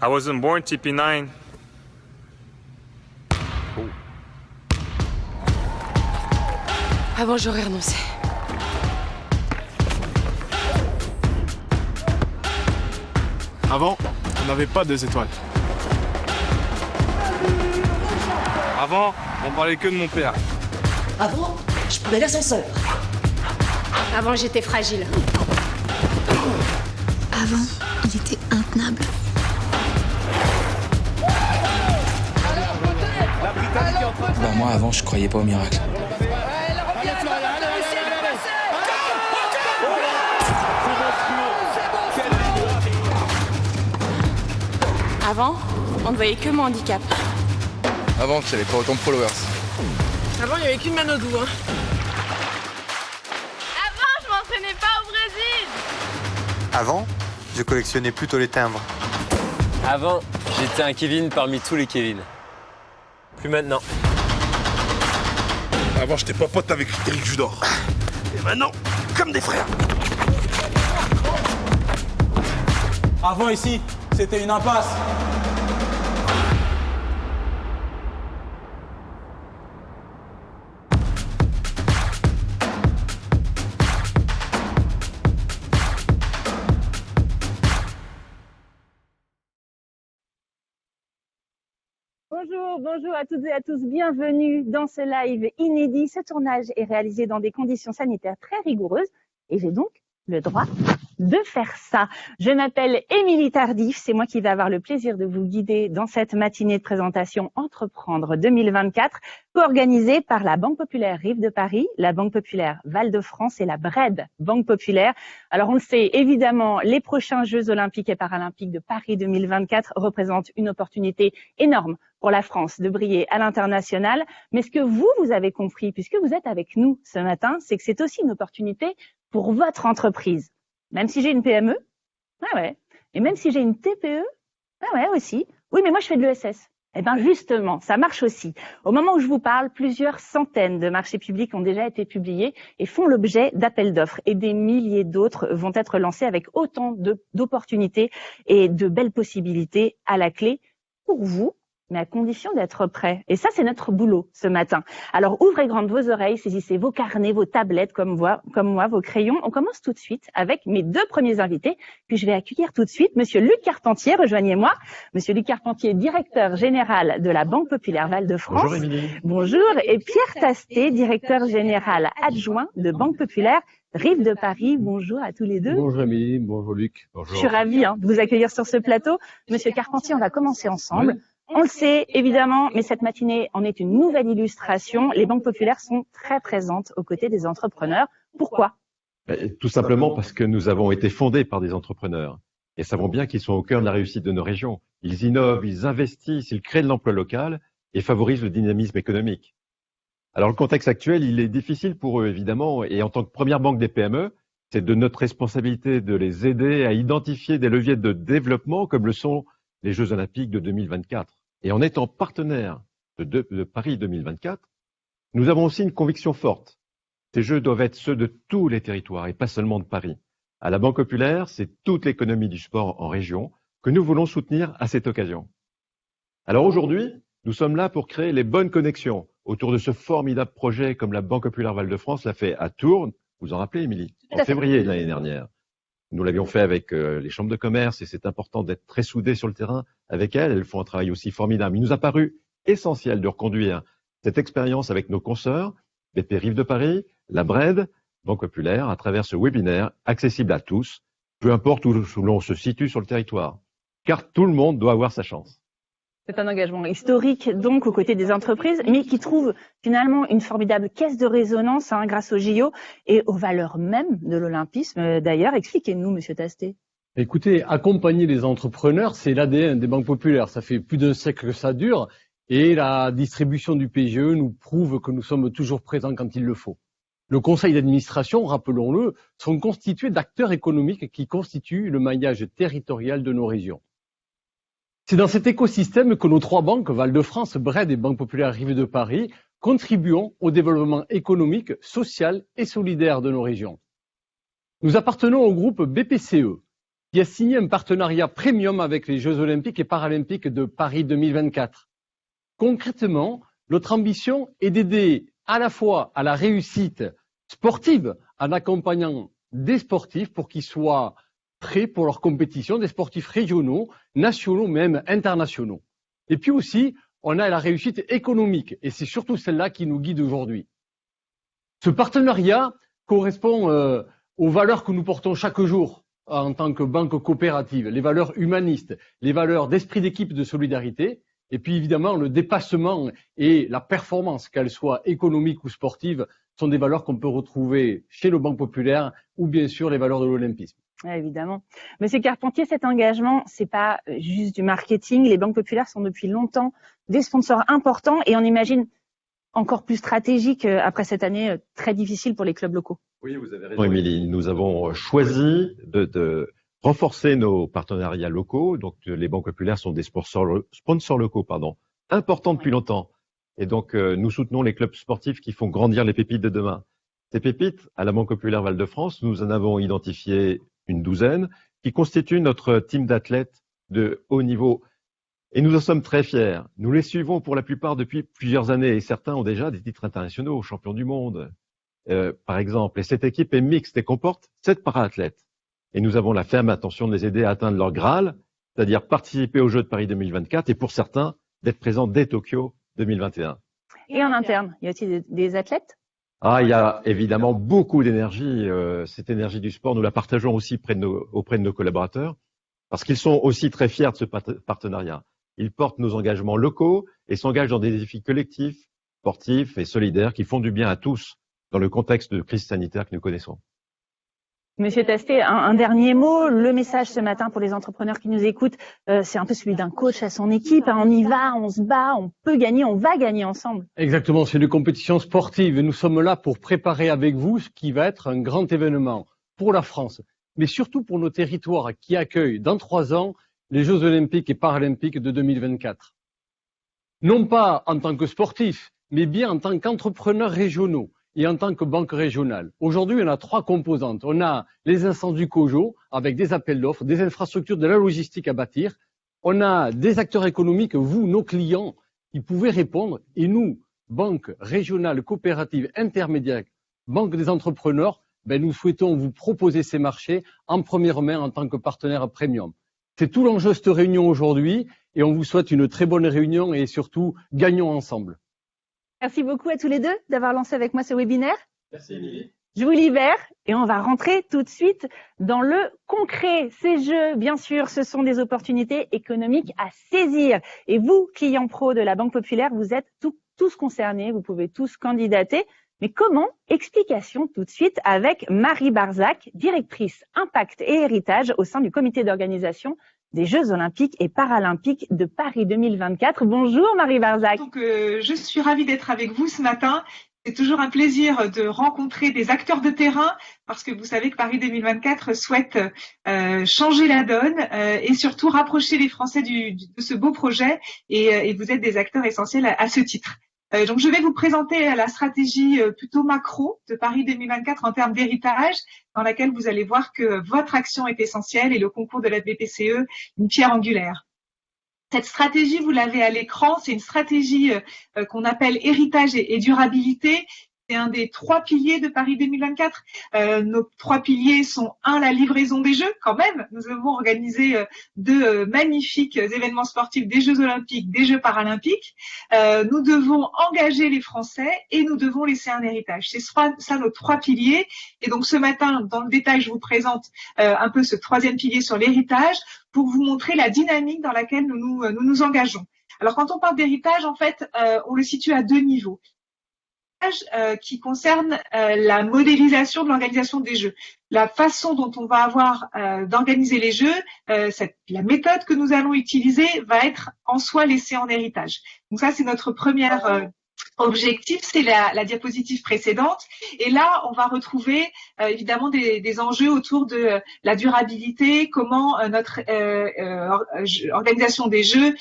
I wasn't born TP9. Avant, j'aurais renoncé. Avant, on n'avait pas 2 étoiles. Avant, on parlait que de mon père. Avant, je prenais l'ascenseur. Avant, j'étais fragile. Avant, il était intenable. Bah moi avant je croyais pas au miracle. Avant, on ne voyait que mon handicap. Avant qu'il n'y avait pas autant de followers. Avant, il n'y avait qu'une Manodou. Avant, je m'entraînais pas au Brésil. Avant, je collectionnais plutôt les timbres. Avant, j'étais un Kevin parmi tous les Kevin. Plus maintenant. Avant, j'étais pas pote avec Eric Judor. Et maintenant, comme des frères. Avant ici, c'était une impasse. Bonjour à toutes et à tous, bienvenue dans ce live inédit. Ce tournage est réalisé dans des conditions sanitaires très rigoureuses et j'ai donc le droit de faire ça. Je m'appelle Émilie Tardif, c'est moi qui vais avoir le plaisir de vous guider dans cette matinée de présentation Entreprendre 2024, co-organisée par la Banque Populaire Rive de Paris, la Banque Populaire Val-de-France et la BRED Banque Populaire. Alors on le sait, évidemment, les prochains Jeux Olympiques et Paralympiques de Paris 2024 représentent une opportunité énorme pour la France de briller à l'international. Mais ce que vous avez compris, puisque vous êtes avec nous ce matin, c'est que c'est aussi une opportunité pour votre entreprise. Même si j'ai une PME, et même si j'ai une TPE, aussi. Oui, mais moi je fais de l'ESS. Eh bien justement, ça marche aussi. Au moment où je vous parle, plusieurs centaines de marchés publics ont déjà été publiés et font l'objet d'appels d'offres. Et des milliers d'autres vont être lancés avec autant d'opportunités et de belles possibilités à la clé pour vous, mais à condition d'être prêt. Et ça, c'est notre boulot ce matin. Alors, ouvrez grandes vos oreilles, saisissez vos carnets, vos tablettes, comme moi, vos crayons. On commence tout de suite avec mes 2 premiers invités, que je vais accueillir tout de suite. Monsieur Luc Carpentier, rejoignez-moi. Monsieur Luc Carpentier, directeur général de la Banque Populaire Val-de-France. Bonjour, Émilie. Bonjour. Et Pierre Tastet, directeur général adjoint de Banque Populaire Rive de Paris. Bonjour à tous les deux. Bonjour Émilie, bonjour Luc. Bonjour. Je suis ravie de vous accueillir sur ce plateau. Monsieur Carpentier, on va commencer ensemble. Oui. On le sait, évidemment, mais cette matinée en est une nouvelle illustration. Les banques populaires sont très présentes aux côtés des entrepreneurs. Pourquoi ? Tout simplement parce que nous avons été fondés par des entrepreneurs et savons bien qu'ils sont au cœur de la réussite de nos régions. Ils innovent, ils investissent, ils créent de l'emploi local et favorisent le dynamisme économique. Alors le contexte actuel, il est difficile pour eux, évidemment, et en tant que première banque des PME, c'est de notre responsabilité de les aider à identifier des leviers de développement comme le sont les Jeux Olympiques de 2024. Et en étant partenaire de Paris 2024, nous avons aussi une conviction forte. Ces Jeux doivent être ceux de tous les territoires et pas seulement de Paris. À la Banque Populaire, c'est toute l'économie du sport en région que nous voulons soutenir à cette occasion. Alors aujourd'hui, nous sommes là pour créer les bonnes connexions autour de ce formidable projet comme la Banque Populaire Val-de-France l'a fait à Tours. Vous en rappelez, Émilie, en février de l'année dernière. Nous l'avions fait avec les chambres de commerce et c'est important d'être très soudés sur le terrain avec elles. Elles font un travail aussi formidable. Il nous a paru essentiel de reconduire cette expérience avec nos consoeurs, BP Rive de Paris, la BRED, Banque Populaire, à travers ce webinaire accessible à tous, peu importe où l'on se situe sur le territoire. Car tout le monde doit avoir sa chance. C'est un engagement historique, donc, aux côtés des entreprises, mais qui trouve finalement une formidable caisse de résonance grâce au JO et aux valeurs mêmes de l'olympisme. D'ailleurs, expliquez-nous, Monsieur Tastet. Écoutez, accompagner les entrepreneurs, c'est l'ADN des banques populaires. Ça fait plus d'un siècle que ça dure et la distribution du PGE nous prouve que nous sommes toujours présents quand il le faut. Le conseil d'administration, rappelons-le, sont constitués d'acteurs économiques qui constituent le maillage territorial de nos régions. C'est dans cet écosystème que nos 3 banques, Val-de-France, BRED et Banque Populaire Rive de Paris, contribuons au développement économique, social et solidaire de nos régions. Nous appartenons au groupe BPCE, qui a signé un partenariat premium avec les Jeux Olympiques et Paralympiques de Paris 2024. Concrètement, notre ambition est d'aider à la fois à la réussite sportive en accompagnant des sportifs pour qu'ils soient prêts pour leurs compétitions, des sportifs régionaux, nationaux, même internationaux. Et puis aussi, on a la réussite économique et c'est surtout celle-là qui nous guide aujourd'hui. Ce partenariat correspond aux valeurs que nous portons chaque jour en tant que banque coopérative, les valeurs humanistes, les valeurs d'esprit d'équipe, de solidarité, et puis évidemment le dépassement et la performance, qu'elle soit économique ou sportive, sont des valeurs qu'on peut retrouver chez nos banques populaires ou bien sûr les valeurs de l'olympisme. Ouais, évidemment. Monsieur Carpentier, cet engagement, c'est pas juste du marketing. Les banques populaires sont depuis longtemps des sponsors importants et on imagine encore plus stratégique après cette année très difficile pour les clubs locaux. Oui, vous avez raison, Émilie. Nous avons choisi de renforcer nos partenariats locaux. Donc, les banques populaires sont des sponsors locaux, importants depuis longtemps. Et donc, nous soutenons les clubs sportifs qui font grandir les pépites de demain. Ces pépites, à la Banque populaire Val-de-France, nous en avons identifié une douzaine qui constituent notre team d'athlètes de haut niveau. Et nous en sommes très fiers. Nous les suivons pour la plupart depuis plusieurs années et certains ont déjà des titres internationaux, champions du monde, par exemple. Et cette équipe est mixte et comporte 7 para-athlètes. Et nous avons la ferme intention de les aider à atteindre leur Graal, c'est-à-dire participer aux Jeux de Paris 2024 et pour certains, d'être présents dès Tokyo 2021. Et en interne, il y a aussi des athlètes ? Il y a évidemment beaucoup d'énergie. Cette énergie du sport, nous la partageons aussi auprès de nos collaborateurs parce qu'ils sont aussi très fiers de ce partenariat. Ils portent nos engagements locaux et s'engagent dans des défis collectifs, sportifs et solidaires qui font du bien à tous dans le contexte de crise sanitaire que nous connaissons. Monsieur Tastet, un dernier mot. Le message ce matin pour les entrepreneurs qui nous écoutent, c'est un peu celui d'un coach à son équipe. On y va, on se bat, on peut gagner, on va gagner ensemble. Exactement, c'est une compétition sportive et nous sommes là pour préparer avec vous ce qui va être un grand événement pour la France, mais surtout pour nos territoires qui accueillent dans 3 ans les Jeux Olympiques et Paralympiques de 2024. Non pas en tant que sportifs, mais bien en tant qu'entrepreneurs régionaux et en tant que banque régionale. Aujourd'hui, on a 3 composantes. On a les instances du COJO avec des appels d'offres, des infrastructures, de la logistique à bâtir. On a des acteurs économiques, vous, nos clients, qui pouvaient répondre. Et nous, banque régionale, coopérative, intermédiaire, banque des entrepreneurs, nous souhaitons vous proposer ces marchés en première main en tant que partenaire premium. C'est tout l'enjeu de cette réunion aujourd'hui et on vous souhaite une très bonne réunion et surtout, gagnons ensemble. Merci beaucoup à tous les deux d'avoir lancé avec moi ce webinaire. Merci Émilie. Je vous libère et on va rentrer tout de suite dans le concret. Ces jeux, bien sûr, ce sont des opportunités économiques à saisir. Et vous, clients pro de la Banque Populaire, vous êtes tous concernés, vous pouvez tous candidater. Mais comment? Explication tout de suite avec Marie Barzac, directrice Impact et Héritage au sein du comité d'organisation des Jeux Olympiques et Paralympiques de Paris 2024. Bonjour Marie Barzac. Donc, je suis ravie d'être avec vous ce matin. C'est toujours un plaisir de rencontrer des acteurs de terrain parce que vous savez que Paris 2024 souhaite changer la donne et surtout rapprocher les Français de ce beau projet et vous êtes des acteurs essentiels à ce titre. Donc, je vais vous présenter la stratégie plutôt macro de Paris 2024 en termes d'héritage, dans laquelle vous allez voir que votre action est essentielle et le concours de la BPCE, une pierre angulaire. Cette stratégie, vous l'avez à l'écran, c'est une stratégie qu'on appelle héritage et durabilité. C'est un des 3 piliers de Paris 2024. Nos 3 piliers sont la livraison des Jeux, quand même. Nous avons organisé 2 magnifiques événements sportifs, des Jeux Olympiques, des Jeux Paralympiques. Nous devons engager les Français et nous devons laisser un héritage. C'est ça nos 3 piliers. Et donc ce matin, dans le détail, je vous présente un peu ce 3e pilier sur l'héritage pour vous montrer la dynamique dans laquelle nous nous engageons. Alors quand on parle d'héritage, en fait, on le situe à 2 niveaux. Qui concerne la modélisation de l'organisation des Jeux. La façon dont on va avoir d'organiser les Jeux, la méthode que nous allons utiliser va être en soi laissée en héritage. Donc ça, c'est notre première objectif, c'est la diapositive précédente. Et là, on va retrouver évidemment des enjeux autour de la durabilité, comment notre organisation des Jeux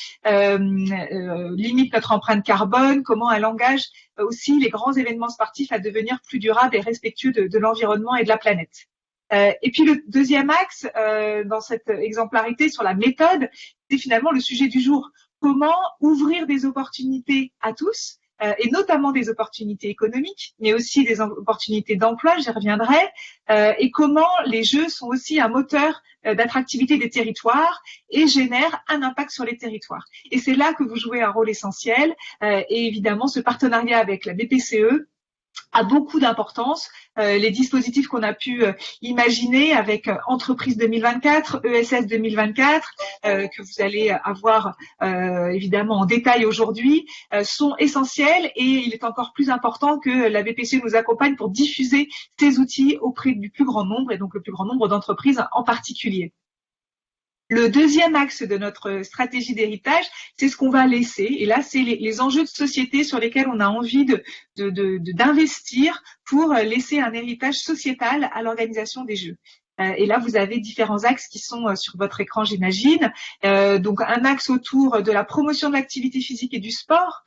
limite notre empreinte carbone, comment elle engage aussi les grands événements sportifs à devenir plus durables et respectueux de l'environnement et de la planète. Et puis le deuxième axe dans cette exemplarité sur la méthode, c'est finalement le sujet du jour. Comment ouvrir des opportunités à tous, et notamment des opportunités économiques, mais aussi des opportunités d'emploi, j'y reviendrai, et comment les jeux sont aussi un moteur d'attractivité des territoires et génèrent un impact sur les territoires. Et c'est là que vous jouez un rôle essentiel, et évidemment ce partenariat avec la BPCE a beaucoup d'importance. Les dispositifs qu'on a pu imaginer avec Entreprise 2024, ESS 2024, que vous allez avoir évidemment en détail aujourd'hui, sont essentiels et il est encore plus important que la BPCE nous accompagne pour diffuser ces outils auprès du plus grand nombre et donc le plus grand nombre d'entreprises en particulier. Le deuxième axe de notre stratégie d'héritage, c'est ce qu'on va laisser. Et là, c'est les enjeux de société sur lesquels on a envie d'investir pour laisser un héritage sociétal à l'organisation des Jeux. Et là, vous avez différents axes qui sont sur votre écran, j'imagine. Donc, un axe autour de la promotion de l'activité physique et du sport.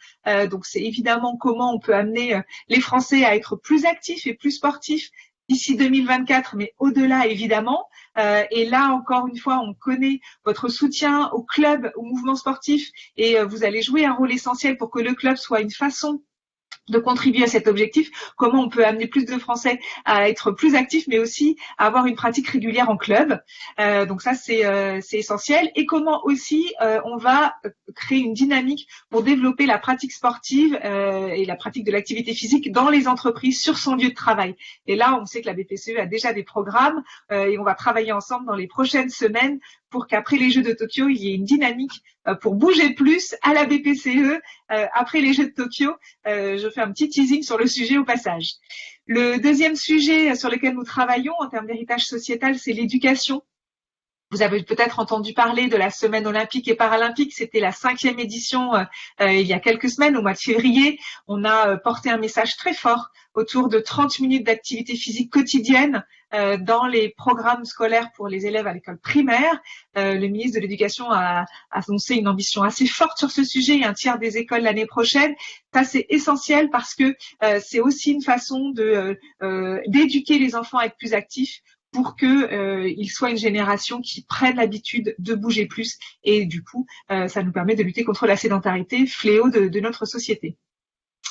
Donc, c'est évidemment comment on peut amener les Français à être plus actifs et plus sportifs d'ici 2024, mais au-delà, évidemment. Et là, encore une fois, on connaît votre soutien au club, au mouvement sportif, et vous allez jouer un rôle essentiel pour que le club soit une façon de contribuer à cet objectif, comment on peut amener plus de Français à être plus actifs, mais aussi à avoir une pratique régulière en club. Donc ça, c'est essentiel. Et comment aussi on va créer une dynamique pour développer la pratique sportive et la pratique de l'activité physique dans les entreprises sur son lieu de travail. Et là, on sait que la BPCE a déjà des programmes et on va travailler ensemble dans les prochaines semaines pour qu'après les Jeux de Tokyo, il y ait une dynamique pour bouger plus à la BPCE après les Jeux de Tokyo. Je fais un petit teasing sur le sujet au passage. Le deuxième sujet sur lequel nous travaillons en termes d'héritage sociétal, c'est l'éducation. Vous avez peut-être entendu parler de la semaine olympique et paralympique. C'était la 5e édition il y a quelques semaines, au mois de février. On a porté un message très fort autour de 30 minutes d'activité physique quotidienne dans les programmes scolaires pour les élèves à l'école primaire. Le ministre de l'Éducation a annoncé une ambition assez forte sur ce sujet et un tiers des écoles l'année prochaine. Ça, c'est essentiel parce que c'est aussi une façon d'éduquer les enfants à être plus actifs, pour qu'ils soient une génération qui prenne l'habitude de bouger plus. Et du coup, ça nous permet de lutter contre la sédentarité, fléau de notre société.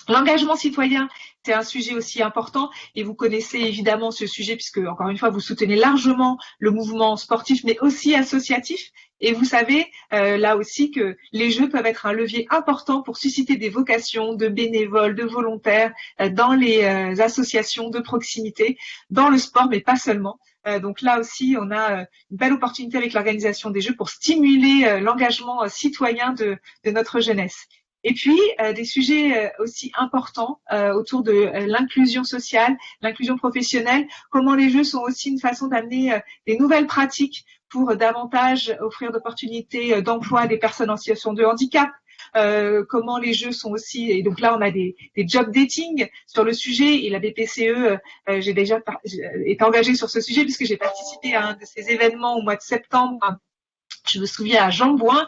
L'engagement citoyen, c'est un sujet aussi important et vous connaissez évidemment ce sujet puisque, encore une fois, vous soutenez largement le mouvement sportif mais aussi associatif. Et vous savez là aussi que les Jeux peuvent être un levier important pour susciter des vocations de bénévoles, de volontaires dans les associations de proximité, dans le sport mais pas seulement. Donc là aussi, on a une belle opportunité avec l'organisation des Jeux pour stimuler l'engagement citoyen de notre jeunesse. Et puis, des sujets aussi importants autour de l'inclusion sociale, l'inclusion professionnelle, comment les Jeux sont aussi une façon d'amener des nouvelles pratiques pour davantage offrir d'opportunités d'emploi à des personnes en situation de handicap, comment les Jeux sont aussi, et donc là on a des job dating sur le sujet et la BPCE, j'ai déjà été engagée sur ce sujet puisque j'ai participé à un de ces événements au mois de septembre. Je me souviens à Jean Bouin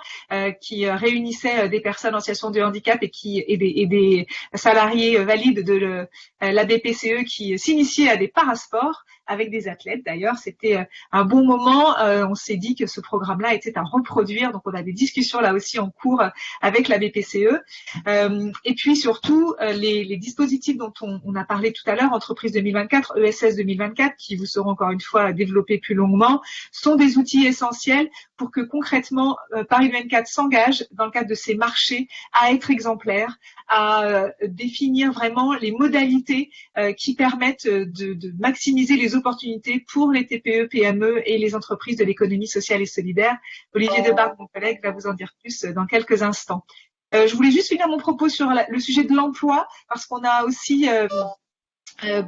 qui réunissait des personnes en situation de handicap et des salariés valides de la BPCE qui s'initiaient à des parasports avec des athlètes. D'ailleurs, c'était un bon moment. On s'est dit que ce programme-là était à reproduire. Donc, on a des discussions là aussi en cours avec la BPCE. Et puis, surtout, les dispositifs dont on a parlé tout à l'heure, Entreprise 2024, ESS 2024, qui vous seront encore une fois développés plus longuement, sont des outils essentiels pour que concrètement, Paris 24 s'engage dans le cadre de ces marchés à être exemplaire, à définir vraiment les modalités qui permettent de maximiser les opportunités pour les TPE, PME et les entreprises de l'économie sociale et solidaire. Olivier Debargue, mon collègue, va vous en dire plus dans quelques instants. Je voulais juste finir mon propos sur le sujet de l'emploi, parce qu'on a aussi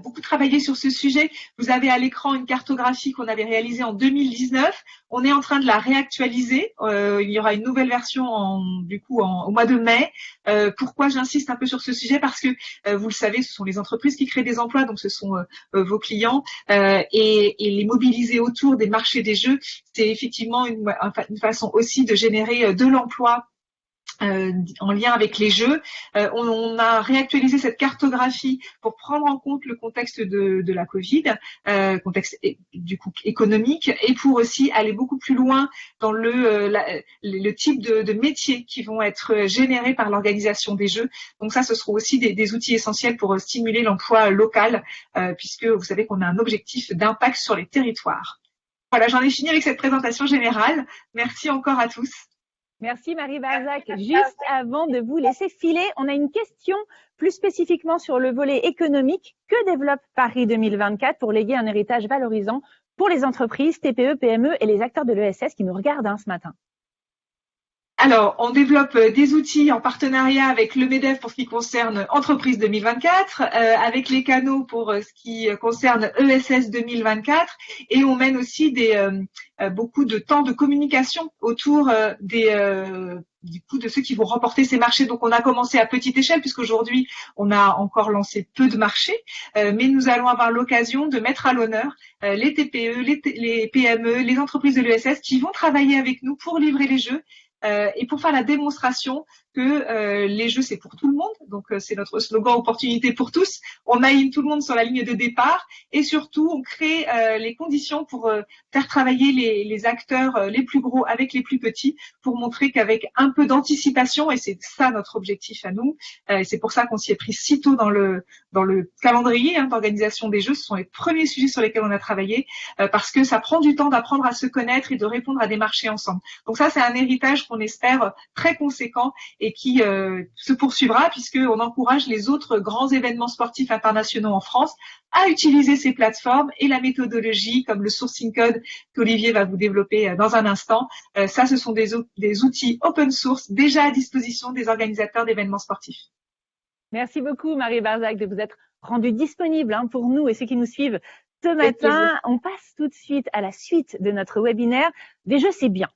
beaucoup travaillé sur ce sujet. Vous avez à l'écran une cartographie qu'on avait réalisée en 2019. On est en train de la réactualiser. Il y aura une nouvelle version au mois de mai. Pourquoi j'insiste un peu sur ce sujet? Parce que vous le savez, ce sont les entreprises qui créent des emplois, donc ce sont vos clients, et les mobiliser autour des marchés des Jeux, c'est effectivement une façon aussi de générer de l'emploi en lien avec les Jeux. On a réactualisé cette cartographie pour prendre en compte le contexte de la Covid, contexte du coup économique, et pour aussi aller beaucoup plus loin dans le type de métiers qui vont être générés par l'organisation des Jeux. Donc ça, ce seront aussi des outils essentiels pour stimuler l'emploi local, puisque vous savez qu'on a un objectif d'impact sur les territoires. Voilà, j'en ai fini avec cette présentation générale. Merci encore à tous. Merci Marie Barzac. Juste avant de vous laisser filer, on a une question plus spécifiquement sur le volet économique. Que développe Paris 2024 pour léguer un héritage valorisant pour les entreprises, TPE, PME et les acteurs de l'ESS qui nous regardent ce matin? Alors, on développe des outils en partenariat avec le MEDEF pour ce qui concerne Entreprise 2024, avec les canaux pour ce qui concerne ESS 2024, et on mène aussi beaucoup de temps de communication autour du coup de ceux qui vont remporter ces marchés. Donc on a commencé à petite échelle puisqu'aujourd'hui on a encore lancé peu de marchés, mais nous allons avoir l'occasion de mettre à l'honneur les TPE, les PME, les entreprises de l'ESS qui vont travailler avec nous pour livrer les jeux. Et pour faire la démonstration que les jeux c'est pour tout le monde, donc c'est notre slogan opportunité pour tous. On aligne tout le monde sur la ligne de départ et surtout on crée les conditions pour faire travailler les acteurs les plus gros avec les plus petits pour montrer qu'avec un peu d'anticipation, et c'est ça notre objectif à nous, et c'est pour ça qu'on s'y est pris si tôt dans le calendrier d'organisation des jeux. Ce sont les premiers sujets sur lesquels on a travaillé parce que ça prend du temps d'apprendre à se connaître et de répondre à des marchés ensemble. Donc ça c'est un héritage qu'on espère très conséquent et qui se poursuivra puisqu'on encourage les autres grands événements sportifs internationaux en France à utiliser ces plateformes et la méthodologie comme le sourcing code qu'Olivier va vous développer dans un instant. Ça, ce sont des outils open source déjà à disposition des organisateurs d'événements sportifs. Merci beaucoup Marie Barzac de vous être rendue disponible pour nous et ceux qui nous suivent ce matin. On passe tout de suite à la suite de notre webinaire. Des jeux, c'est bien.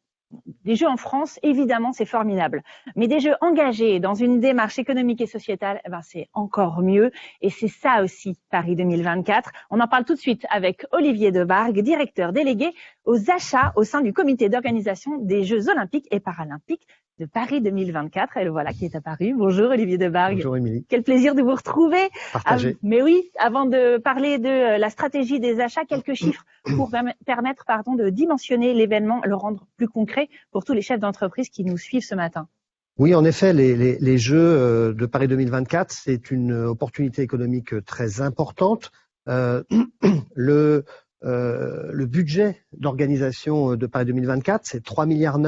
Des jeux en France, évidemment, c'est formidable. Mais des jeux engagés dans une démarche économique et sociétale, c'est encore mieux. Et c'est ça aussi, Paris 2024. On en parle tout de suite avec Olivier Debargue, directeur délégué aux achats au sein du comité d'organisation des Jeux Olympiques et Paralympiques de Paris 2024. Et le voilà qui est apparu. Bonjour Olivier Debargue. Bonjour Émilie. Quel plaisir de vous retrouver. Partagé. Mais oui, avant de parler de la stratégie des achats, quelques chiffres pour permettre de dimensionner l'événement, le rendre plus concret pour tous les chefs d'entreprise qui nous suivent ce matin. Oui, en effet, les Jeux de Paris 2024, c'est une opportunité économique très importante. Le budget d'organisation de Paris 2024, c'est 3,9 milliards.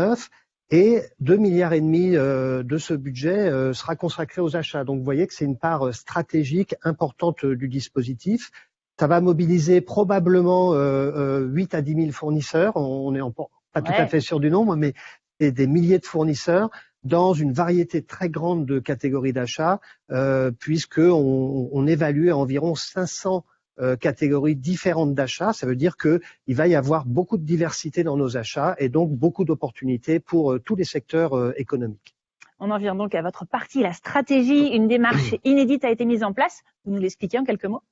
Et 2,5 milliards de ce budget sera consacré aux achats. Donc vous voyez que c'est une part stratégique importante du dispositif. Ça va mobiliser probablement 8 à 10 000 fournisseurs. On n'est pas tout à fait sûr du nombre, mais c'est des milliers de fournisseurs dans une variété très grande de catégories d'achats, puisqu'on évalue à environ 500 catégories différentes d'achats. Ça veut dire qu'il va y avoir beaucoup de diversité dans nos achats et donc beaucoup d'opportunités pour tous les secteurs économiques. On en vient donc à votre partie, la stratégie. Une démarche inédite a été mise en place. Vous nous l'expliquez en quelques mots?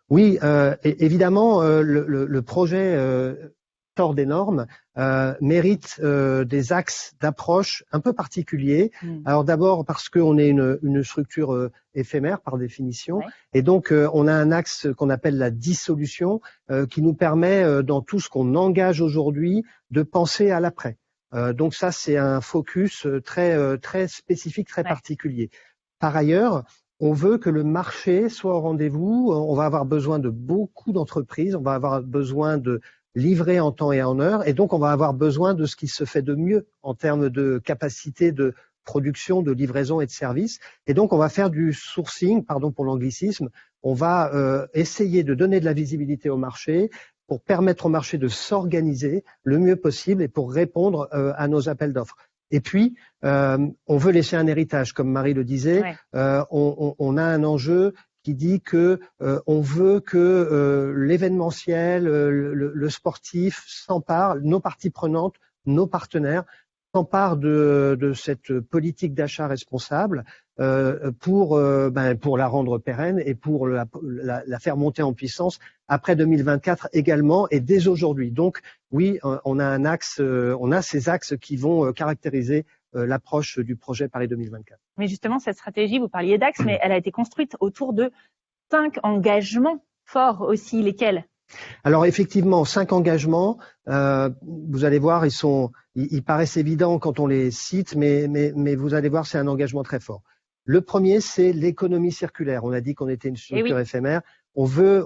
Oui, évidemment, le projet sort des normes, mérite des axes d'approche un peu particuliers. Alors d'abord parce qu'on est une structure éphémère par définition, et donc on a un axe qu'on appelle la dissolution qui nous permet dans tout ce qu'on engage aujourd'hui de penser à l'après. Donc ça c'est un focus très spécifique, très particulier. Par ailleurs, on veut que le marché soit au rendez-vous. On va avoir besoin de beaucoup d'entreprises, on va avoir besoin de livrer en temps et en heure, et donc on va avoir besoin de ce qui se fait de mieux en termes de capacité de production, de livraison et de service. Et donc on va faire du sourcing, pardon pour l'anglicisme, on va essayer de donner de la visibilité au marché pour permettre au marché de s'organiser le mieux possible et pour répondre à nos appels d'offres. Et puis, on veut laisser un héritage, comme Marie le disait, on a un enjeu qui dit que on veut que l'événementiel, le sportif s'empare, nos parties prenantes, nos partenaires s'emparent de cette politique d'achat responsable pour la rendre pérenne et pour la faire monter en puissance après 2024 également et dès aujourd'hui. Donc oui, on a ces axes qui vont caractériser l'approche du projet Paris 2024. Mais justement, cette stratégie, vous parliez d'axes, mais elle a été construite autour de 5 engagements forts aussi. Lesquels? Alors effectivement, 5 engagements, vous allez voir, ils paraissent évidents quand on les cite, mais vous allez voir, c'est un engagement très fort. Le premier, c'est l'économie circulaire. On a dit qu'on était une structure éphémère. On veut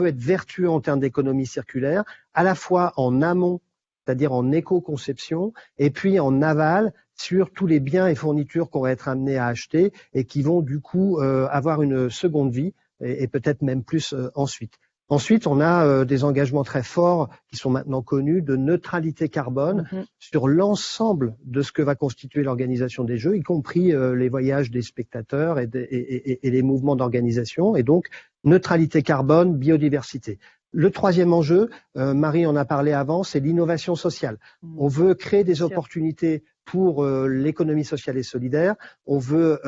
être vertueux en termes d'économie circulaire, à la fois en amont, c'est-à-dire en éco-conception, et puis en aval sur tous les biens et fournitures qu'on va être amené à acheter et qui vont du coup avoir une seconde vie et peut-être même plus ensuite. Ensuite, on a des engagements très forts qui sont maintenant connus de neutralité carbone sur l'ensemble de ce que va constituer l'organisation des Jeux, y compris les voyages des spectateurs et les mouvements d'organisation. Et donc, neutralité carbone, biodiversité. Le troisième enjeu, Marie en a parlé avant, c'est l'innovation sociale. On veut créer des opportunités pour l'économie sociale et solidaire. On veut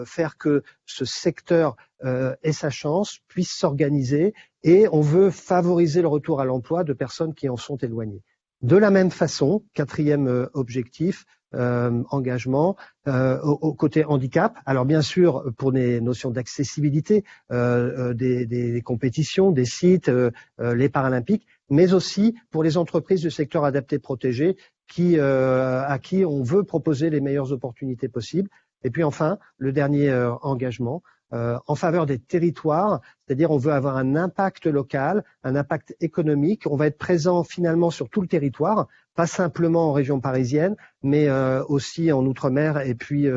faire que ce secteur ait sa chance, puisse s'organiser, et on veut favoriser le retour à l'emploi de personnes qui en sont éloignées. De la même façon, quatrième objectif, engagement au côté handicap. Alors bien sûr pour des notions d'accessibilité des compétitions, des sites, les Paralympiques, mais aussi pour les entreprises du secteur adapté protégé à qui on veut proposer les meilleures opportunités possibles. Et puis enfin, le dernier engagement en faveur des territoires, c'est-à-dire on veut avoir un impact local, un impact économique. On va être présent finalement sur tout le territoire, pas simplement en région parisienne, mais aussi en Outre-mer et puis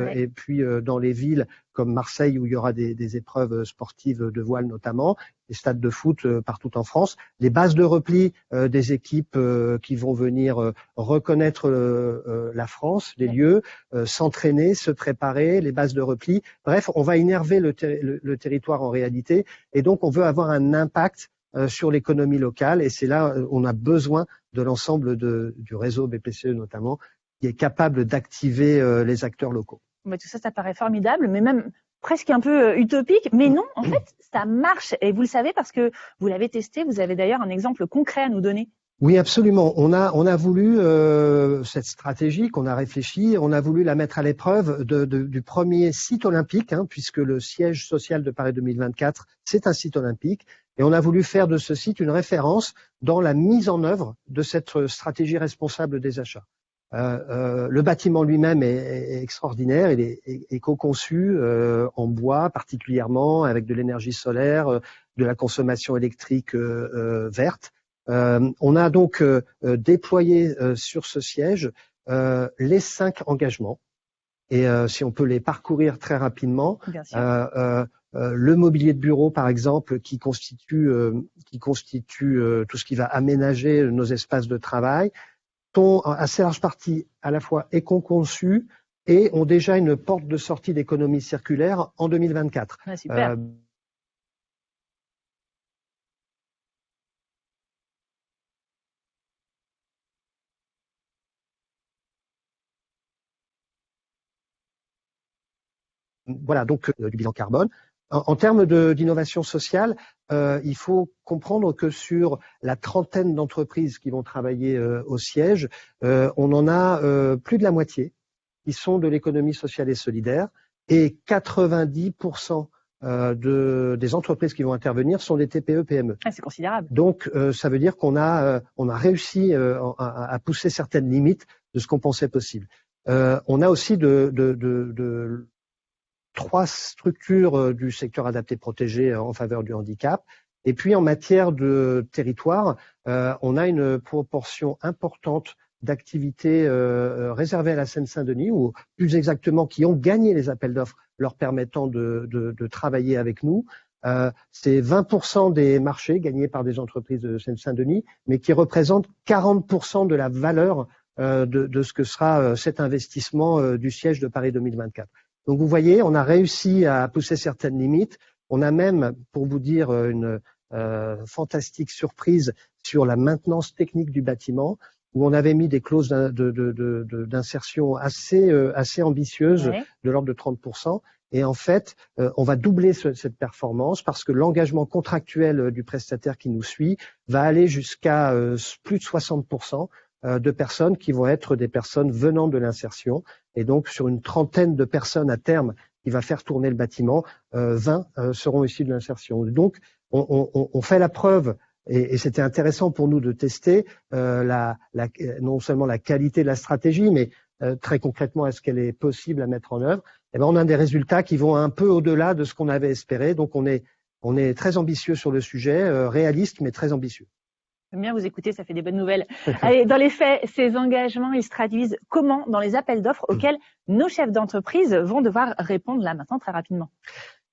dans les villes comme Marseille où il y aura des épreuves sportives de voile notamment, des stades de foot partout en France, les bases de repli des équipes qui vont venir reconnaître la France, les lieux, s'entraîner, se préparer, les bases de repli. Bref, on va innerver le territoire en réalité et donc on veut avoir un impact sur l'économie locale et c'est là on a besoin de l'ensemble du réseau BPCE notamment qui est capable d'activer les acteurs locaux. Mais tout ça, ça paraît formidable, mais même presque un peu utopique. Mais non, en fait, ça marche. Et vous le savez parce que vous l'avez testé. Vous avez d'ailleurs un exemple concret à nous donner. Oui, absolument. On a voulu cette stratégie qu'on a réfléchie, on a voulu la mettre à l'épreuve du premier site olympique, puisque le siège social de Paris 2024, c'est un site olympique. Et on a voulu faire de ce site une référence dans la mise en œuvre de cette stratégie responsable des achats. Le bâtiment lui-même est extraordinaire, il est éco-conçu en bois particulièrement, avec de l'énergie solaire, de la consommation électrique verte. On a donc déployé sur ce siège les 5 engagements et si on peut les parcourir très rapidement, le mobilier de bureau par exemple qui constitue tout ce qui va aménager nos espaces de travail, sont assez large partie à la fois éco-conçus et ont déjà une porte de sortie d'économie circulaire en 2024. Ah, super. Voilà, donc du bilan carbone. En termes d'innovation sociale, il faut comprendre que sur la trentaine d'entreprises qui vont travailler au siège, on en a plus de la moitié qui sont de l'économie sociale et solidaire et 90% des entreprises qui vont intervenir sont des TPE-PME. Ah, c'est considérable. Donc, ça veut dire qu'on a réussi à pousser certaines limites de ce qu'on pensait possible. On a aussi 3 structures du secteur adapté protégé en faveur du handicap. Et puis en matière de territoire, on a une proportion importante d'activités réservées à la Seine-Saint-Denis, ou plus exactement qui ont gagné les appels d'offres leur permettant de travailler avec nous. C'est 20% des marchés gagnés par des entreprises de Seine-Saint-Denis, mais qui représentent 40% de la valeur de ce que sera cet investissement du siège de Paris 2024. Donc vous voyez, on a réussi à pousser certaines limites. On a même, pour vous dire, une fantastique surprise sur la maintenance technique du bâtiment, où on avait mis des clauses d'insertion assez ambitieuses, de l'ordre de 30%. Et en fait, on va doubler cette performance parce que l'engagement contractuel du prestataire qui nous suit va aller jusqu'à plus de 60%. de personnes qui vont être des personnes venant de l'insertion. Et donc, sur une trentaine de personnes à terme qui va faire tourner le bâtiment, 20 seront issus de l'insertion. Donc, on fait la preuve, et c'était intéressant pour nous de tester non seulement la qualité de la stratégie, mais très concrètement, est-ce qu'elle est possible à mettre en œuvre? Eh ben, on a des résultats qui vont un peu au-delà de ce qu'on avait espéré. Donc, on est très ambitieux sur le sujet, réaliste, mais très ambitieux. J'aime bien vous écouter, ça fait des bonnes nouvelles. Allez, dans les faits, ces engagements, ils se traduisent comment dans les appels d'offres auxquels nos chefs d'entreprise vont devoir répondre là maintenant très rapidement?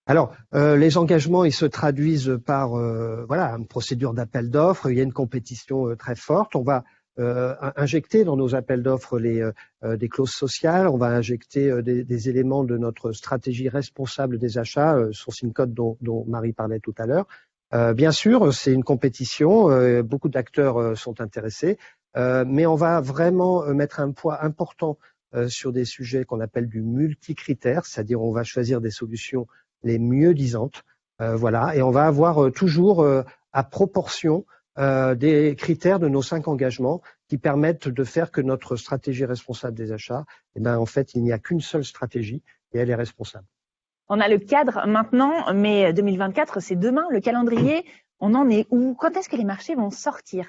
Alors, les engagements, ils se traduisent par une procédure d'appel d'offres. Il y a une compétition très forte. On va injecter dans nos appels d'offres des clauses sociales. On va injecter des éléments de notre stratégie responsable des achats, sourcing code dont Marie parlait tout à l'heure. Bien sûr, c'est une compétition, beaucoup d'acteurs sont intéressés, mais on va vraiment mettre un poids important sur des sujets qu'on appelle du multicritère, c'est-à-dire on va choisir des solutions les mieux disantes, et on va avoir toujours à proportion des critères de nos 5 engagements qui permettent de faire que notre stratégie responsable des achats, en fait, il n'y a qu'une seule stratégie et elle est responsable. On a le cadre maintenant, mais 2024, c'est demain. Le calendrier, on en est où? Quand est-ce que les marchés vont sortir?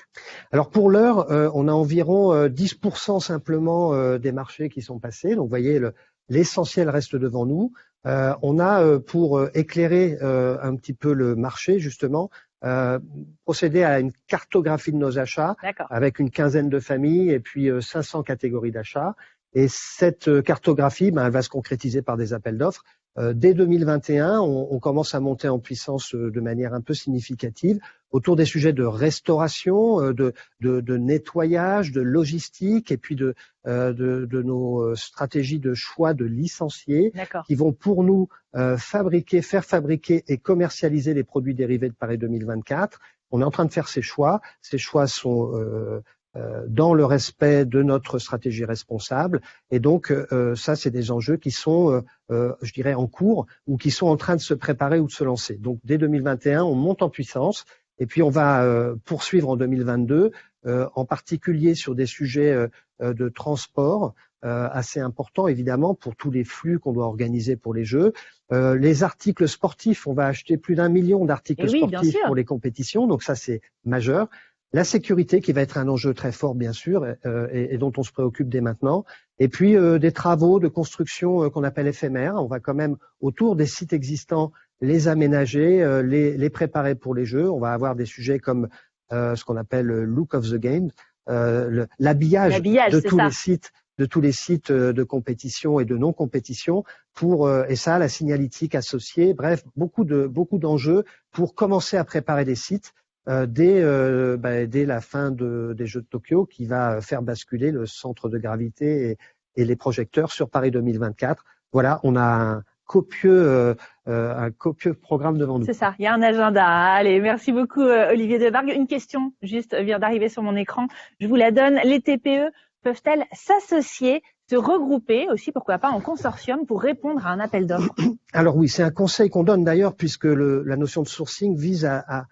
Alors pour l'heure, on a environ 10% simplement des marchés qui sont passés. Donc vous voyez, l'essentiel reste devant nous. On a, pour éclairer un petit peu le marché, justement, procédé à une cartographie de nos achats avec une quinzaine de familles et puis 500 catégories d'achats. Et cette cartographie, elle va se concrétiser par des appels d'offres. Dès 2021, on commence à monter en puissance de manière un peu significative autour des sujets de restauration, de nettoyage, de logistique et puis de nos stratégies de choix de licenciés qui vont pour nous faire fabriquer et commercialiser les produits dérivés de Paris 2024. On est en train de faire ces choix. Ces choix sont dans le respect de notre stratégie responsable. Et donc, ça, c'est des enjeux qui sont, je dirais, en cours ou qui sont en train de se préparer ou de se lancer. Donc, dès 2021, on monte en puissance et puis on va poursuivre en 2022, en particulier sur des sujets de transport assez importants, évidemment, pour tous les flux qu'on doit organiser pour les Jeux. Les articles sportifs, on va acheter plus d'1 million d'articles sportifs pour les compétitions, donc ça, c'est majeur. La sécurité qui va être un enjeu très fort, bien sûr, et dont on se préoccupe dès maintenant. Et puis des travaux de construction qu'on appelle éphémères. On va quand même, autour des sites existants, les aménager, les préparer pour les Jeux. On va avoir des sujets comme ce qu'on appelle le look of the game, l'habillage de tous les sites de compétition et de non-compétition et ça, la signalétique associée. Bref, beaucoup d'enjeux pour commencer à préparer les sites. Dès la fin des Jeux de Tokyo, qui va faire basculer le centre de gravité et les projecteurs sur Paris 2024. Voilà, on a un copieux programme devant nous. C'est ça, il y a un agenda. Allez, merci beaucoup Olivier Debargue. Une question juste vient d'arriver sur mon écran. Je vous la donne. Les TPE peuvent-elles s'associer, se regrouper aussi, pourquoi pas, en consortium pour répondre à un appel d'offres? Alors oui, c'est un conseil qu'on donne d'ailleurs, puisque la notion de sourcing vise à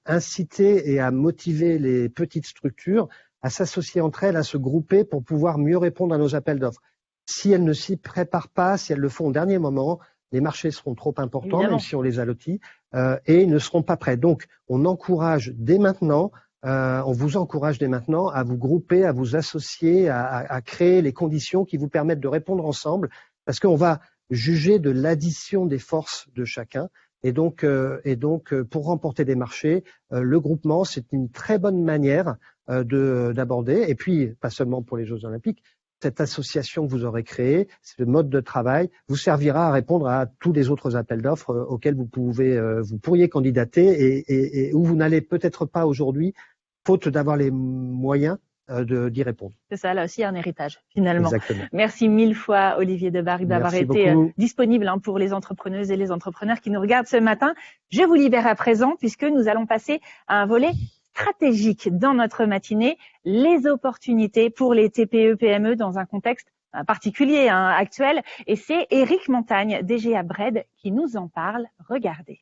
inciter et à motiver les petites structures à s'associer entre elles, à se grouper pour pouvoir mieux répondre à nos appels d'offres. Si elles ne s'y préparent pas, si elles le font au dernier moment, les marchés seront trop importants, même si on les allotit, et ne seront pas prêts. Donc, on encourage dès maintenant, on vous encourage dès maintenant à vous grouper, à vous associer, à créer les conditions qui vous permettent de répondre ensemble, parce qu'on va juger de l'addition des forces de chacun. Et donc, pour remporter des marchés, le groupement, c'est une très bonne manière d'aborder. Et puis, pas seulement pour les Jeux Olympiques, cette association que vous aurez créée, ce mode de travail, vous servira à répondre à tous les autres appels d'offres auxquels vous pourriez candidater et où vous n'allez peut-être pas aujourd'hui, faute d'avoir les moyens d'y répondre. C'est ça, là aussi un héritage, finalement. Exactement. Merci 1000 fois, Olivier Debargue, d'avoir été disponible pour les entrepreneuses et les entrepreneurs qui nous regardent ce matin. Je vous libère à présent, puisque nous allons passer à un volet stratégique dans notre matinée, les opportunités pour les TPE-PME dans un contexte particulier, actuel. Et c'est Éric Montagne, DG à Bred, qui nous en parle. Regardez.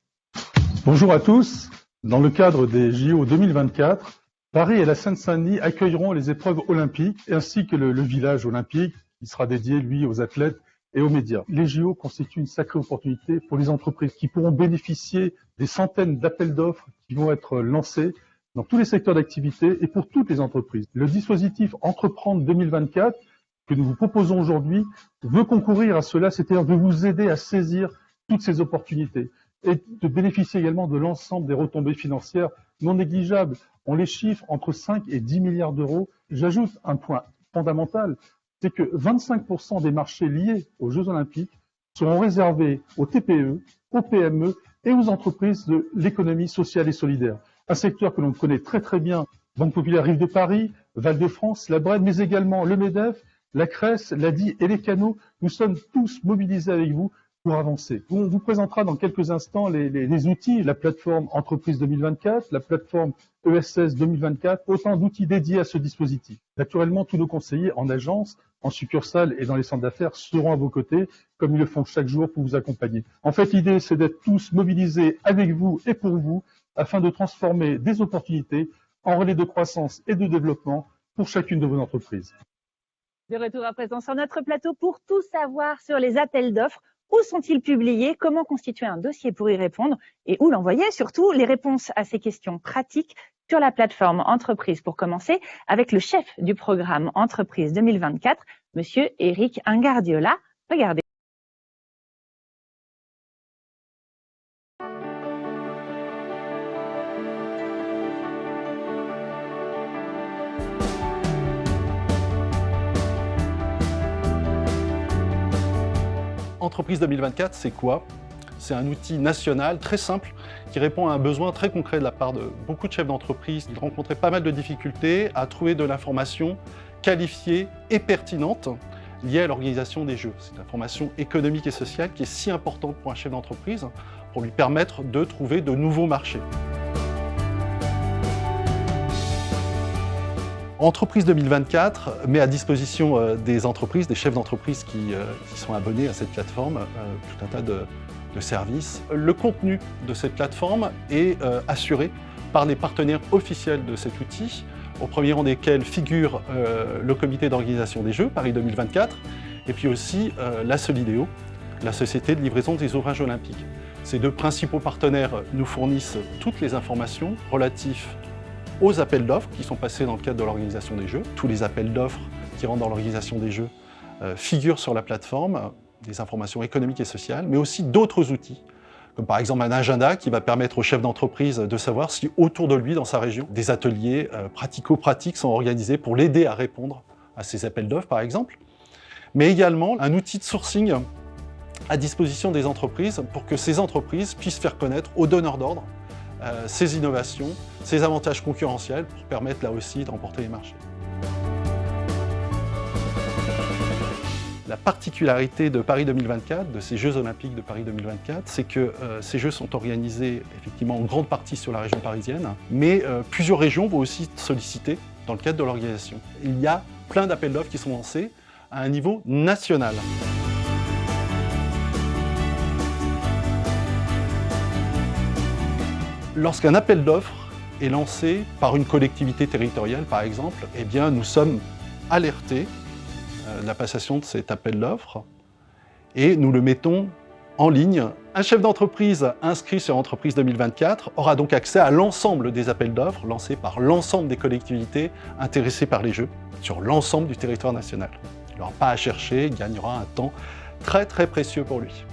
Bonjour à tous. Dans le cadre des JO 2024, Paris et la Seine-Saint-Denis accueilleront les épreuves olympiques ainsi que le village olympique qui sera dédié, lui, aux athlètes et aux médias. Les JO constituent une sacrée opportunité pour les entreprises qui pourront bénéficier des centaines d'appels d'offres qui vont être lancés dans tous les secteurs d'activité et pour toutes les entreprises. Le dispositif Entreprendre 2024 que nous vous proposons aujourd'hui veut concourir à cela, c'est-à-dire de vous aider à saisir toutes ces opportunités et de bénéficier également de l'ensemble des retombées financières non négligeables. On les chiffre entre 5 et 10 milliards d'euros. J'ajoute un point fondamental, c'est que 25% des marchés liés aux Jeux Olympiques seront réservés aux TPE, aux PME et aux entreprises de l'économie sociale et solidaire. Un secteur que l'on connaît très très bien, Banque Populaire Rive de Paris, Val-de-France, la Brenne, mais également le MEDEF, la CRES, l'ADI et les canaux. Nous sommes tous mobilisés avec vous pour avancer. On vous présentera dans quelques instants les outils, la plateforme Entreprise 2024, la plateforme ESS 2024, autant d'outils dédiés à ce dispositif. Naturellement, tous nos conseillers en agence, en succursale et dans les centres d'affaires seront à vos côtés, comme ils le font chaque jour pour vous accompagner. En fait, l'idée, c'est d'être tous mobilisés avec vous et pour vous, afin de transformer des opportunités en relais de croissance et de développement pour chacune de vos entreprises. De retour à présent sur notre plateau pour tout savoir sur les appels d'offres. Où sont-ils publiés? Comment constituer un dossier pour y répondre? Et où l'envoyer? Surtout, les réponses à ces questions pratiques sur la plateforme Entreprise. Pour commencer, avec le chef du programme Entreprise 2024, Monsieur Éric Ingardiola. Regardez. Entreprise 2024, c'est quoi? C'est un outil national très simple qui répond à un besoin très concret de la part de beaucoup de chefs d'entreprise qui rencontraient pas mal de difficultés à trouver de l'information qualifiée et pertinente liée à l'organisation des Jeux. C'est une information économique et sociale qui est si importante pour un chef d'entreprise pour lui permettre de trouver de nouveaux marchés. Entreprise 2024 met à disposition des entreprises, des chefs d'entreprise qui sont abonnés à cette plateforme, tout un tas de services. Le contenu de cette plateforme est assuré par les partenaires officiels de cet outil, au premier rang desquels figure le comité d'organisation des Jeux, Paris 2024, et puis aussi la Solideo, la société de livraison des ouvrages olympiques. Ces deux principaux partenaires nous fournissent toutes les informations relatives aux appels d'offres qui sont passés dans le cadre de l'organisation des Jeux. Tous les appels d'offres qui rentrent dans l'organisation des Jeux figurent sur la plateforme, des informations économiques et sociales, mais aussi d'autres outils, comme par exemple un agenda qui va permettre au chef d'entreprise de savoir si autour de lui, dans sa région, des ateliers pratico-pratiques sont organisés pour l'aider à répondre à ces appels d'offres, par exemple, mais également un outil de sourcing à disposition des entreprises pour que ces entreprises puissent faire connaître aux donneurs d'ordre ces innovations, ces avantages concurrentiels pour permettre là aussi de remporter les marchés. La particularité de Paris 2024, de ces Jeux Olympiques de Paris 2024, c'est que ces Jeux sont organisés effectivement en grande partie sur la région parisienne, mais plusieurs régions vont aussi solliciter dans le cadre de l'organisation. Il y a plein d'appels d'offres qui sont lancés à un niveau national. Lorsqu'un appel d'offres est lancé par une collectivité territoriale, par exemple, eh bien, nous sommes alertés de la passation de cet appel d'offres et nous le mettons en ligne. Un chef d'entreprise inscrit sur Entreprise 2024 aura donc accès à l'ensemble des appels d'offres lancés par l'ensemble des collectivités intéressées par les Jeux sur l'ensemble du territoire national. Il n'aura pas à chercher, il gagnera un temps très très précieux pour lui.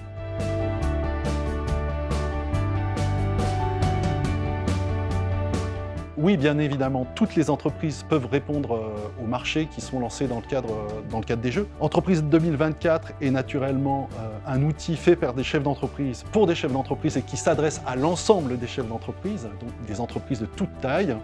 Oui, bien évidemment, toutes les entreprises peuvent répondre aux marchés qui sont lancés dans le cadre des Jeux. Entreprise 2024 est naturellement un outil fait par des chefs d'entreprise, pour des chefs d'entreprise et qui s'adresse à l'ensemble des chefs d'entreprise, donc des entreprises de toute taille,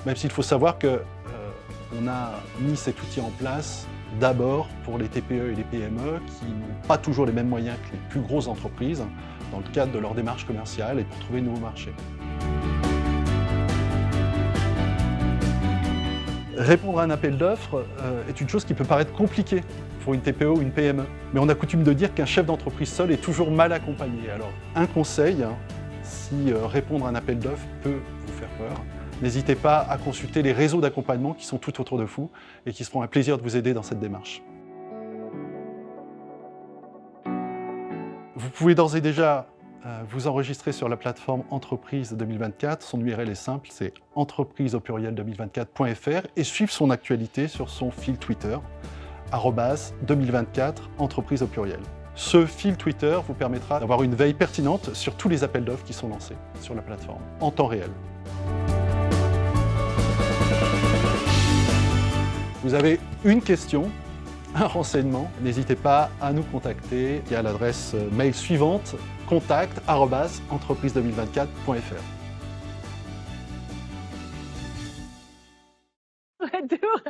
même s'il faut savoir qu'on a mis cet outil en place d'abord pour les TPE et les PME qui n'ont pas toujours les mêmes moyens que les plus grosses entreprises dans le cadre de leur démarche commerciale et pour trouver de nouveaux marchés. Répondre à un appel d'offres est une chose qui peut paraître compliquée pour une TPE ou une PME. Mais on a coutume de dire qu'un chef d'entreprise seul est toujours mal accompagné. Alors, un conseil, si répondre à un appel d'offres peut vous faire peur, N'hésitez pas à consulter les réseaux d'accompagnement qui sont tout autour de vous et qui seront un plaisir de vous aider dans cette démarche. Vous pouvez d'ores et déjà vous enregistrer sur la plateforme Entreprise 2024. Son URL est simple, c'est entreprise2024.fr et suivre son actualité sur son fil Twitter, @2024 entreprise au pluriel. Ce fil Twitter vous permettra d'avoir une veille pertinente sur tous les appels d'offres qui sont lancés sur la plateforme, en temps réel. Vous avez une question, un renseignement, n'hésitez pas à nous contacter via l'adresse mail suivante, contact@entreprise2024.fr. Retour,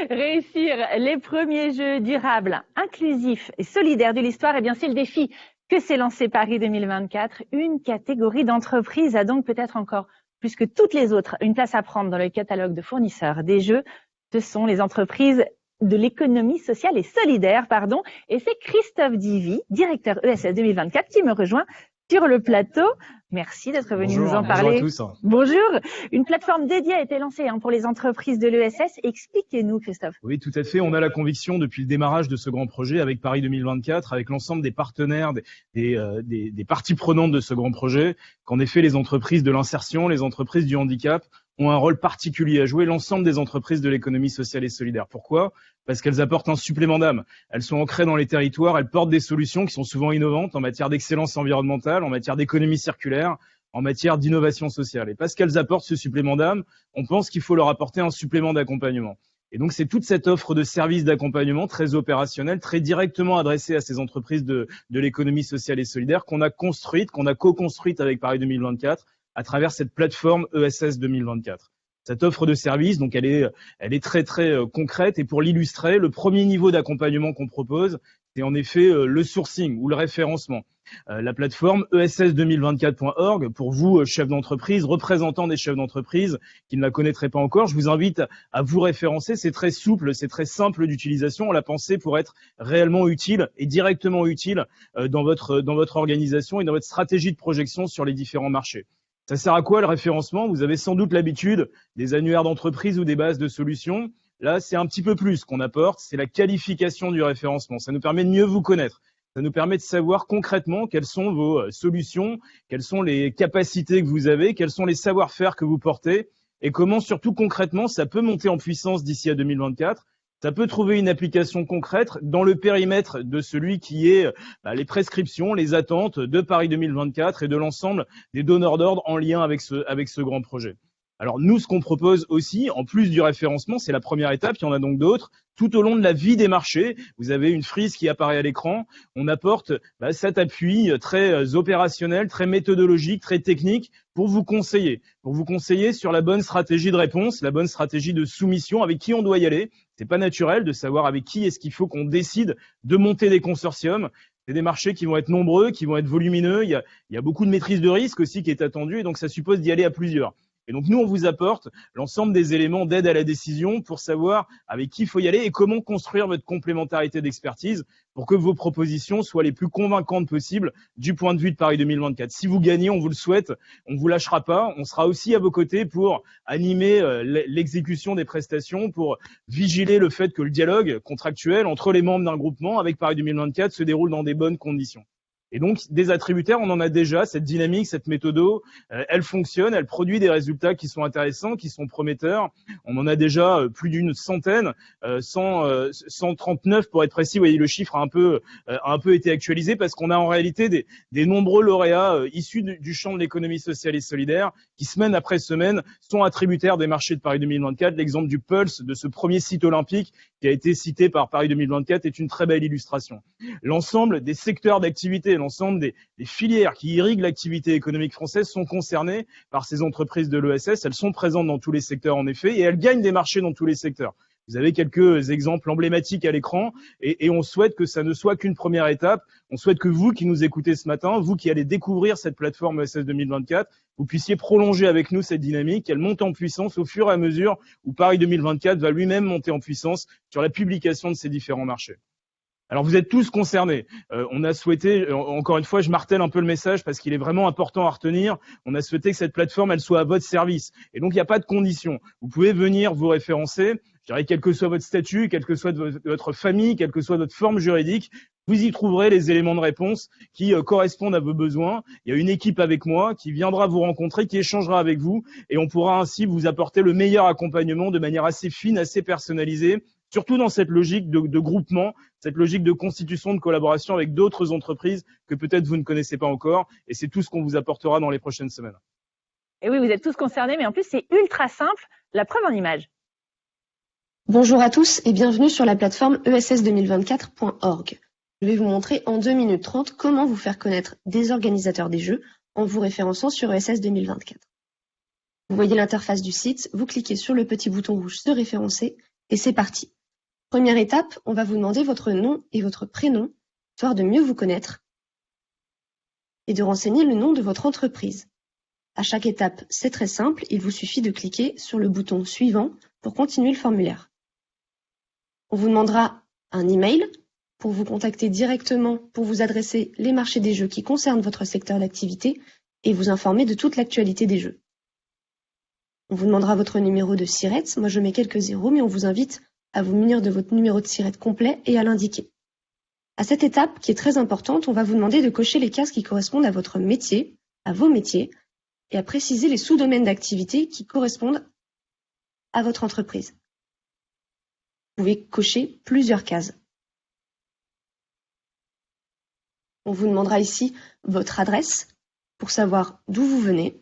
réussir les premiers jeux durables, inclusifs et solidaires de l'histoire, eh bien c'est le défi que s'est lancé Paris 2024. Une catégorie d'entreprises a donc peut-être encore plus que toutes les autres une place à prendre dans le catalogue de fournisseurs des jeux. Ce sont les entreprises de l'économie sociale et solidaire, et c'est Christophe Divy, directeur ESS 2024, qui me rejoint sur le plateau. Merci d'être venu nous en parler. Bonjour à tous. Bonjour. Une plateforme dédiée a été lancée pour les entreprises de l'ESS. Expliquez-nous, Christophe. Oui, tout à fait. On a la conviction depuis le démarrage de ce grand projet avec Paris 2024, avec l'ensemble des partenaires, des parties prenantes de ce grand projet, qu'en effet, les entreprises de l'insertion, les entreprises du handicap ont un rôle particulier à jouer, l'ensemble des entreprises de l'économie sociale et solidaire. Pourquoi ? Parce qu'elles apportent un supplément d'âme. Elles sont ancrées dans les territoires, elles portent des solutions qui sont souvent innovantes en matière d'excellence environnementale, en matière d'économie circulaire, en matière d'innovation sociale. Et parce qu'elles apportent ce supplément d'âme, on pense qu'il faut leur apporter un supplément d'accompagnement. Et donc, c'est toute cette offre de services d'accompagnement très opérationnelle, très directement adressée à ces entreprises de l'économie sociale et solidaire qu'on a construite, qu'on a co-construite avec Paris 2024 à travers cette plateforme ESS 2024. Cette offre de services, donc elle est très très concrète, et pour l'illustrer, le premier niveau d'accompagnement qu'on propose, c'est en effet le sourcing ou le référencement. La plateforme ess2024.org, pour vous, chefs d'entreprise, représentants des chefs d'entreprise qui ne la connaîtraient pas encore, je vous invite à vous référencer. C'est très souple, c'est très simple d'utilisation. On l'a pensé pour être réellement utile et directement utile dans votre organisation et dans votre stratégie de projection sur les différents marchés. Ça sert à quoi le référencement ? Vous avez sans doute l'habitude des annuaires d'entreprise ou des bases de solutions. Là, c'est un petit peu plus qu'on apporte, c'est la qualification du référencement. Ça nous permet de mieux vous connaître. Ça nous permet de savoir concrètement quelles sont vos solutions, quelles sont les capacités que vous avez, quels sont les savoir-faire que vous portez et comment surtout concrètement ça peut monter en puissance d'ici à 2024. Ça peut trouver une application concrète dans le périmètre de celui qui est les prescriptions, les attentes de Paris 2024 et de l'ensemble des donneurs d'ordre en lien avec ce grand projet. Alors nous, ce qu'on propose aussi, en plus du référencement, c'est la première étape, il y en a donc d'autres. Tout au long de la vie des marchés, vous avez une frise qui apparaît à l'écran. On apporte cet appui très opérationnel, très méthodologique, très technique pour vous conseiller sur la bonne stratégie de réponse, la bonne stratégie de soumission, avec qui on doit y aller. C'est pas naturel de savoir avec qui est-ce qu'il faut qu'on décide de monter des consortiums. C'est des marchés qui vont être nombreux, qui vont être volumineux. Il y a beaucoup de maîtrise de risque aussi qui est attendue, et donc ça suppose d'y aller à plusieurs. Et donc nous, on vous apporte l'ensemble des éléments d'aide à la décision pour savoir avec qui il faut y aller et comment construire votre complémentarité d'expertise pour que vos propositions soient les plus convaincantes possibles du point de vue de Paris 2024. Si vous gagnez, on vous le souhaite, on ne vous lâchera pas. On sera aussi à vos côtés pour animer l'exécution des prestations, pour vigiler le fait que le dialogue contractuel entre les membres d'un groupement avec Paris 2024 se déroule dans des bonnes conditions. Et donc, des attributaires, on en a déjà, cette dynamique, cette méthodo, elle fonctionne, elle produit des résultats qui sont intéressants, qui sont prometteurs. On en a déjà plus d'une centaine, 139 pour être précis. Vous voyez, le chiffre a un peu été actualisé parce qu'on a en réalité des nombreux lauréats issus du champ de l'économie sociale et solidaire qui, semaine après semaine, sont attributaires des marchés de Paris 2024. L'exemple du Pulse, de ce premier site olympique qui a été cité par Paris 2024, est une très belle illustration. L'ensemble des secteurs d'activité, l'ensemble des filières qui irriguent l'activité économique française sont concernées par ces entreprises de l'ESS. Elles sont présentes dans tous les secteurs en effet et elles gagnent des marchés dans tous les secteurs. Vous avez quelques exemples emblématiques à l'écran et on souhaite que ça ne soit qu'une première étape. On souhaite que vous qui nous écoutez ce matin, vous qui allez découvrir cette plateforme ESS 2024, vous puissiez prolonger avec nous cette dynamique, qu'elle monte en puissance au fur et à mesure où Paris 2024 va lui-même monter en puissance sur la publication de ces différents marchés. Alors vous êtes tous concernés. On a souhaité, encore une fois, je martèle un peu le message parce qu'il est vraiment important à retenir. On a souhaité que cette plateforme, elle soit à votre service. Et donc il n'y a pas de conditions. Vous pouvez venir vous référencer. Je dirais, quel que soit votre statut, quelle que soit votre famille, quelle que soit votre forme juridique, vous y trouverez les éléments de réponse qui correspondent à vos besoins. Il y a une équipe avec moi qui viendra vous rencontrer, qui échangera avec vous, et on pourra ainsi vous apporter le meilleur accompagnement de manière assez fine, assez personnalisée, surtout dans cette logique de groupement, cette logique de constitution, de collaboration avec d'autres entreprises que peut-être vous ne connaissez pas encore, et c'est tout ce qu'on vous apportera dans les prochaines semaines. Et oui, vous êtes tous concernés, mais en plus c'est ultra simple, la preuve en image. Bonjour à tous et bienvenue sur la plateforme ess2024.org. Je vais vous montrer en 2 minutes 30 comment vous faire connaître des organisateurs des jeux en vous référençant sur ESS 2024. Vous voyez l'interface du site, vous cliquez sur le petit bouton rouge se référencer et c'est parti. Première étape, on va vous demander votre nom et votre prénom, histoire de mieux vous connaître et de renseigner le nom de votre entreprise. À chaque étape, c'est très simple, il vous suffit de cliquer sur le bouton suivant pour continuer le formulaire. On vous demandera un email pour vous contacter directement pour vous adresser les marchés des jeux qui concernent votre secteur d'activité et vous informer de toute l'actualité des jeux. On vous demandera votre numéro de SIRET, moi je mets quelques zéros, mais on vous invite à vous munir de votre numéro de SIRET complet et à l'indiquer. À cette étape, qui est très importante, on va vous demander de cocher les cases qui correspondent à votre métier, à vos métiers, et à préciser les sous-domaines d'activité qui correspondent à votre entreprise. Vous pouvez cocher plusieurs cases. On vous demandera ici votre adresse pour savoir d'où vous venez.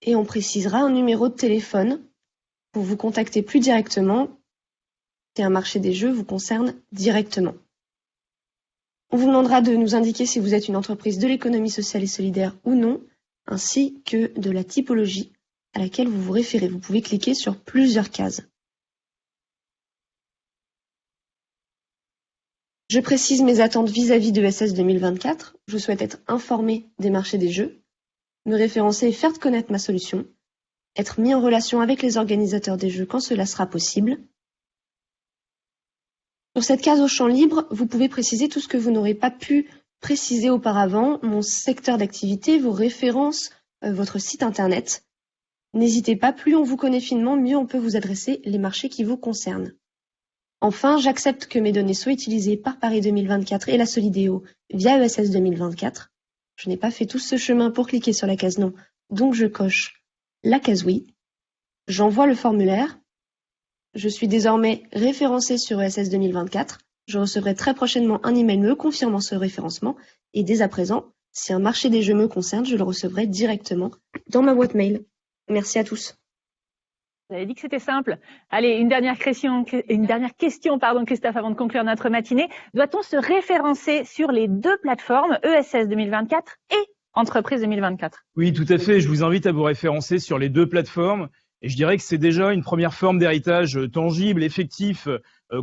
Et on précisera un numéro de téléphone pour vous contacter plus directement si un marché des jeux vous concerne directement. On vous demandera de nous indiquer si vous êtes une entreprise de l'économie sociale et solidaire ou non, ainsi que de la typologie à laquelle vous vous référez. Vous pouvez cliquer sur plusieurs cases. Je précise mes attentes vis-à-vis de ESS 2024. Je souhaite être informé des marchés des jeux, me référencer et faire connaître ma solution, être mis en relation avec les organisateurs des jeux quand cela sera possible. Sur cette case au champ libre, vous pouvez préciser tout ce que vous n'aurez pas pu préciser auparavant, mon secteur d'activité, vos références, votre site internet. N'hésitez pas, plus on vous connaît finement, mieux on peut vous adresser les marchés qui vous concernent. Enfin, j'accepte que mes données soient utilisées par Paris 2024 et la Solidéo via ESS 2024. Je n'ai pas fait tout ce chemin pour cliquer sur la case non, donc je coche la case oui. J'envoie le formulaire. Je suis désormais référencé sur ESS 2024. Je recevrai très prochainement un email me confirmant ce référencement et dès à présent, si un marché des jeux me concerne, je le recevrai directement dans ma boîte mail. Merci à tous. Vous avez dit que c'était simple. Allez, une dernière question, Christophe, avant de conclure notre matinée. Doit-on se référencer sur les 2 plateformes, ESS 2024 et Entreprise 2024? Oui, tout à fait. Je vous invite à vous référencer sur les 2 plateformes. Et je dirais que c'est déjà une première forme d'héritage tangible, effectif,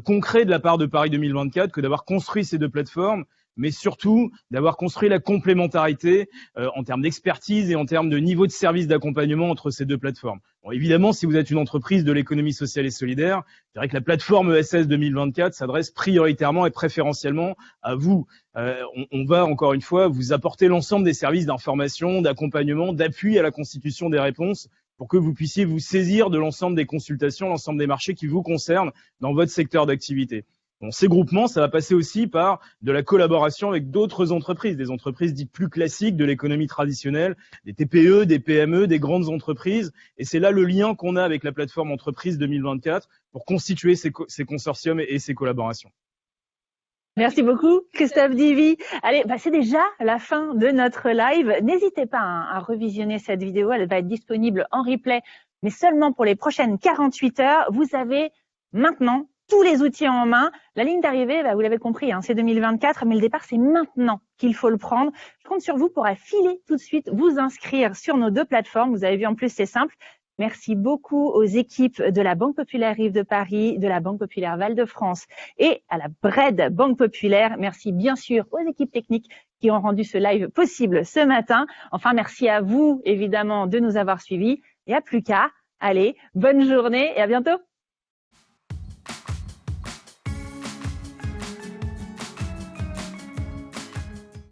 concret de la part de Paris 2024 que d'avoir construit ces 2 plateformes, mais surtout d'avoir construit la complémentarité en termes d'expertise et en termes de niveau de service d'accompagnement entre ces 2 plateformes. Bon, évidemment, si vous êtes une entreprise de l'économie sociale et solidaire, je dirais que la plateforme ESS 2024 s'adresse prioritairement et préférentiellement à vous. On va, encore une fois, vous apporter l'ensemble des services d'information, d'accompagnement, d'appui à la constitution des réponses pour que vous puissiez vous saisir de l'ensemble des consultations, l'ensemble des marchés qui vous concernent dans votre secteur d'activité. Bon, ces groupements, ça va passer aussi par de la collaboration avec d'autres entreprises, des entreprises dites plus classiques de l'économie traditionnelle, des TPE, des PME, des grandes entreprises. Et c'est là le lien qu'on a avec la plateforme Entreprise 2024 pour constituer ces consortiums et ces collaborations. Merci beaucoup, Christophe Divy. Allez, c'est déjà la fin de notre live. N'hésitez pas à revisionner cette vidéo. Elle va être disponible en replay, mais seulement pour les prochaines 48 heures. Vous avez maintenant tous les outils en main. La ligne d'arrivée, vous l'avez compris, c'est 2024, mais le départ, c'est maintenant qu'il faut le prendre. Je compte sur vous pour filer tout de suite, vous inscrire sur nos 2 plateformes. Vous avez vu, en plus, c'est simple. Merci beaucoup aux équipes de la Banque Populaire Rive de Paris, de la Banque Populaire Val-de-France et à la BRED Banque Populaire. Merci bien sûr aux équipes techniques qui ont rendu ce live possible ce matin. Enfin, merci à vous, évidemment, de nous avoir suivis. Il n'y a plus qu'à. Allez, bonne journée et à bientôt.